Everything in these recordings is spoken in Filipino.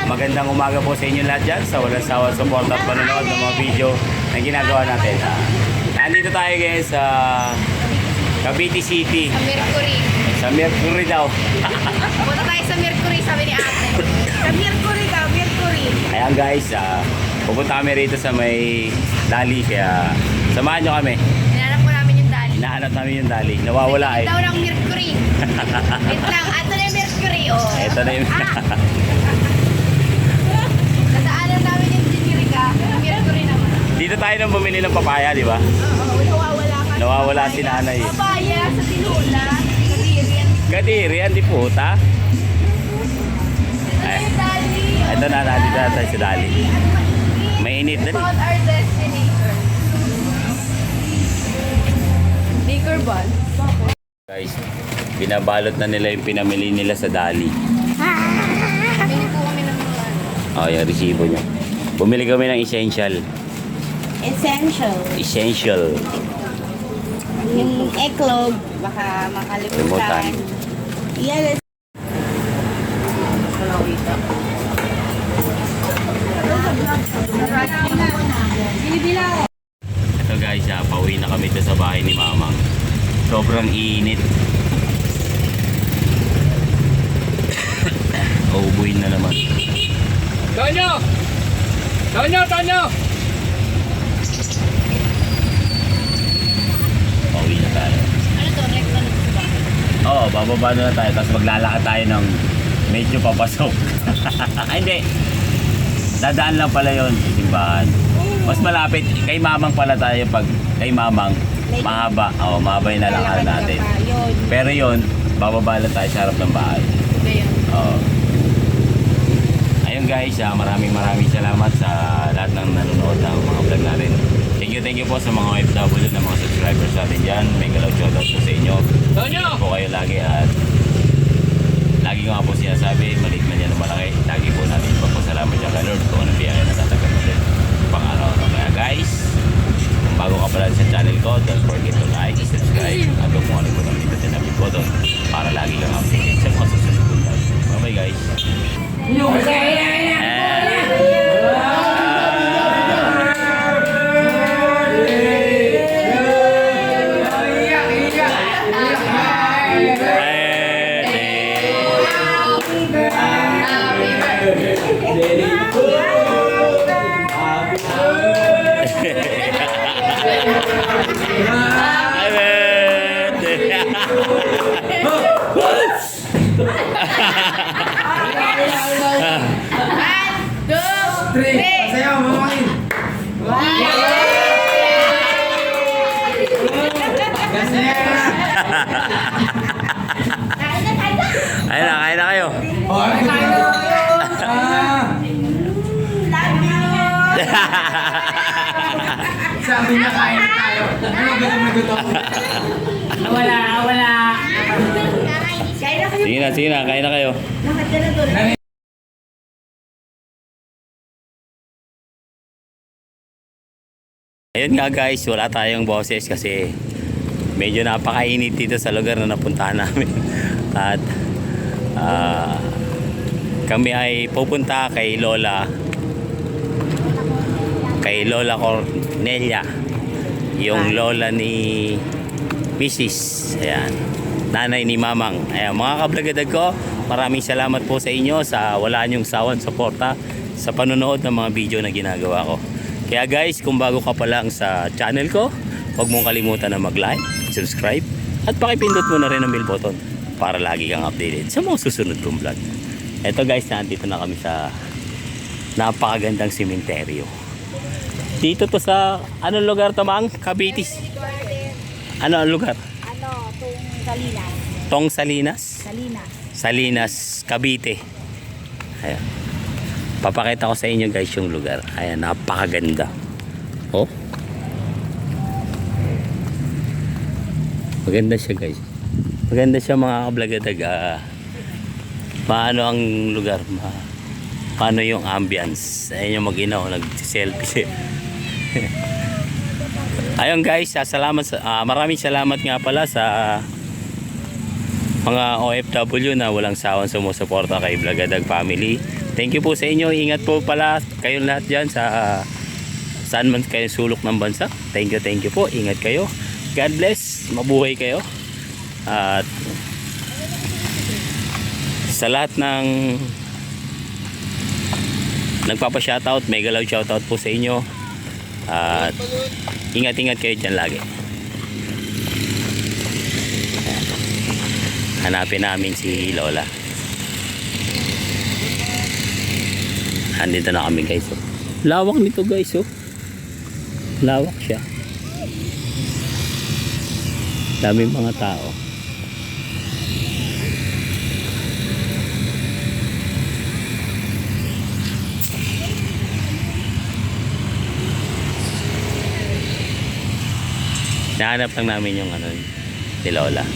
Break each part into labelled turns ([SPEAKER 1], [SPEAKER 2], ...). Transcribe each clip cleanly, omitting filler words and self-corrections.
[SPEAKER 1] Magandang umaga po sa inyo lahat dyan sa walang sawa support at panonood ng mga video na ginagawa natin. Nandito tayo guys sa Cavite City.
[SPEAKER 2] Sa Mercury.
[SPEAKER 1] Sa Mercury daw.
[SPEAKER 2] Punta tayo sa Mercury, sabi ni ate. Sa Mercury daw, Mercury.
[SPEAKER 1] Ayan guys, pupunta kami rito sa may Dali, kaya samahan nyo kami.
[SPEAKER 2] Hinahanap po namin yung dali.
[SPEAKER 1] Hinahanap namin yung Dali. Nawawala eh.
[SPEAKER 2] Daw ng Mercury. Wait lang, ato na yung Mercury. Oh.
[SPEAKER 1] Ito na yung...
[SPEAKER 2] Nadaanan namin yung Jinirica. Mercury naman.
[SPEAKER 1] Dito tayo nang bumili ng papaya, di ba?
[SPEAKER 2] Oo, nawawala ka.
[SPEAKER 1] Nawawala si nanay.
[SPEAKER 2] Papaya sa Tinula. Kadirian.
[SPEAKER 1] Kadirian, di puta.
[SPEAKER 2] Ito na yung dali.
[SPEAKER 1] Ito na, nandito na tayo sa Dali. Mainit na
[SPEAKER 2] Found our destination. Liquor ball.
[SPEAKER 1] guys. Binabalot na nila yung pinamili nila sa Dali.
[SPEAKER 2] Bili po kami ng mga
[SPEAKER 1] Oh, yung resibo niya. Bumili kami ng essential.
[SPEAKER 3] Essential. Yung eklog, baka
[SPEAKER 1] Limutan.
[SPEAKER 3] makalimutan. Yan.
[SPEAKER 1] Ito guys, pauwi na kami sa bahay ni Mamang. Sobrang init. Uubuin na naman.
[SPEAKER 4] Tonyo! Tonyo! Tonyo!
[SPEAKER 1] Pauwi na tayo.
[SPEAKER 2] ano to, recto na sa bahay.
[SPEAKER 1] Oo, bababa na tayo. Tapos maglalakad tayo ng medyo papasok. Ay, hindi. Dadaan lang pala yun sa simbahan. Mas malapit. Kay Mamang pala tayo pag kay Mamang. Mahaba. Oo, mahaba yung lalakaran natin. Pero yun, bababa lang tayo sa harap ng bahay.
[SPEAKER 2] Ngayon.
[SPEAKER 1] Oo. Ayun guys, maraming salamat sa lahat ng nanonood ng mga vlog natin. Thank you po sa mga OFW na mga subscribers natin dyan. May galaw shoutout po sa inyo.
[SPEAKER 4] Tonyo!
[SPEAKER 1] Ingat po kayo lagi at lagi ko nga po sinasabi, maliit man yan o malaki, lagi po natin ipagpasalamat dyan kay Lord kung anong biyaya na tatagal natin pang araw. Kaya guys, kung bago ka pala sa channel ko, don't forget to like, subscribe, at kung ano po naman dito din namin po doon para lagi kang updated sa mga susunod po vlog. Bye bye guys!
[SPEAKER 4] Sayaw, mamangin!
[SPEAKER 1] Kain na kayo.
[SPEAKER 4] Sabi niya kain na tayo. Ano gutom na gutom? Wala.
[SPEAKER 1] Sige na, kain na kayo. Ayun nga guys, wala tayong boses kasi medyo napakainit dito sa lugar na napuntahan namin. At kami ay pupunta kay Lola Cornelia, yung lola ni Mrs. Ayan, nanay ni Mamang. Ayan, mga kablagadag ko, maraming salamat po sa inyo sa wala niyong sawang suporta sa panonood ng mga video na ginagawa ko. Kaya guys, kung bago ka pa lang sa channel ko, huwag mong kalimutan na mag-like, subscribe, at pakipindot mo na rin ang bell button para lagi kang updated sa mga susunod kong vlog. Eto guys, nandito na kami sa napakagandang sementeryo. Dito to sa, anong lugar to Mang? Cavite. Ano ang lugar?
[SPEAKER 3] Tong Salinas.
[SPEAKER 1] Salinas, Cavite. Ayan. Papakita ko sa inyo guys yung lugar. Ayan, napakaganda. Oh. Maganda siya guys. Maganda siya mga kablagadag. Paano ang lugar? Paano yung ambience? Ayan yung mag-inaw, nag-selfie. Ayun guys, maraming salamat nga pala sa mga OFW na walang sawang sumusuporta kay Blagadag family. Thank you po sa inyo. Ingat po pala kayong lahat dyan sa saan man kayo sulok ng bansa. Thank you po. Ingat kayo. God bless. Mabuhay kayo. At sa lahat ng nagpapa-shoutout, mega loud shoutout po sa inyo. At ingat kayo dyan lagi. Hanapin namin si Lola. Andito na kami guys. Oh. Lawak nito guys. Oh. Lawak siya. Daming mga tao. Nahanap lang namin yung ano ni Lola.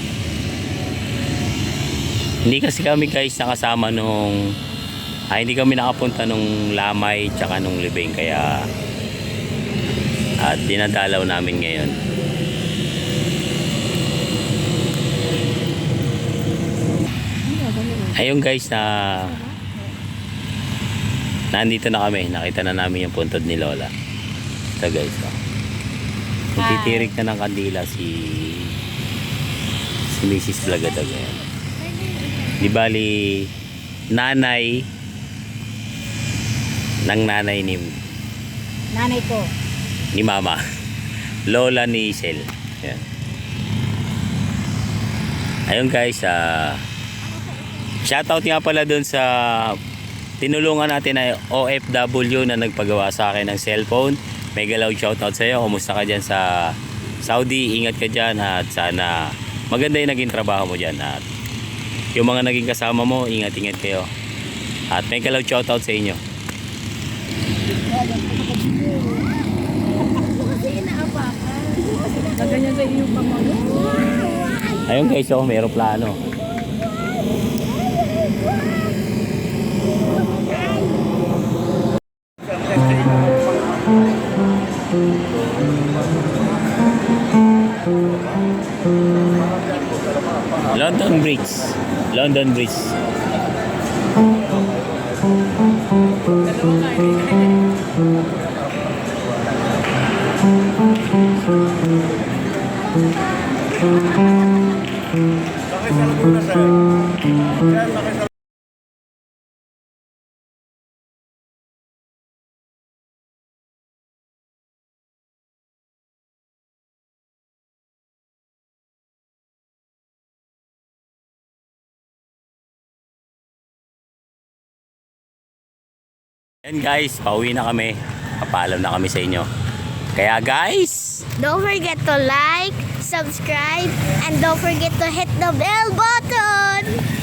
[SPEAKER 1] Hindi kasi kami guys nakasama nung hindi kami nakapunta nung Lamay tsaka nung Libing kaya at dinadalaw namin ngayon. Ayun guys na nandito na kami. Nakita na namin yung puntod ni Lola. Ito guys. Oh. Nagtitirik na ng kandila si Mrs. Blagadag ngayon. Di bali nanay ng nanay
[SPEAKER 3] Nanay ko.
[SPEAKER 1] ni Mama. Lola ni Sel. Yan. Ayun guys, shoutout nga pala dun sa tinulungan natin na OFW na nagpagawa sa akin ng cellphone. Mega loud shoutout sa iyo. Kumusta ka dyan sa Saudi? Ingat ka dyan at sana maganda yung naging trabaho mo dyan. At yung mga naging kasama mo, ingat kayo. At mega loud shoutout sa inyo.
[SPEAKER 3] Ganyan sa iyo pa mo.
[SPEAKER 1] Ayun guys, oh, may aeroplano. London Bridge. And guys, pauwi na kami. Papaalam na kami sa inyo. Kaya guys,
[SPEAKER 2] Don't forget to like, subscribe, and don't forget to hit the bell button.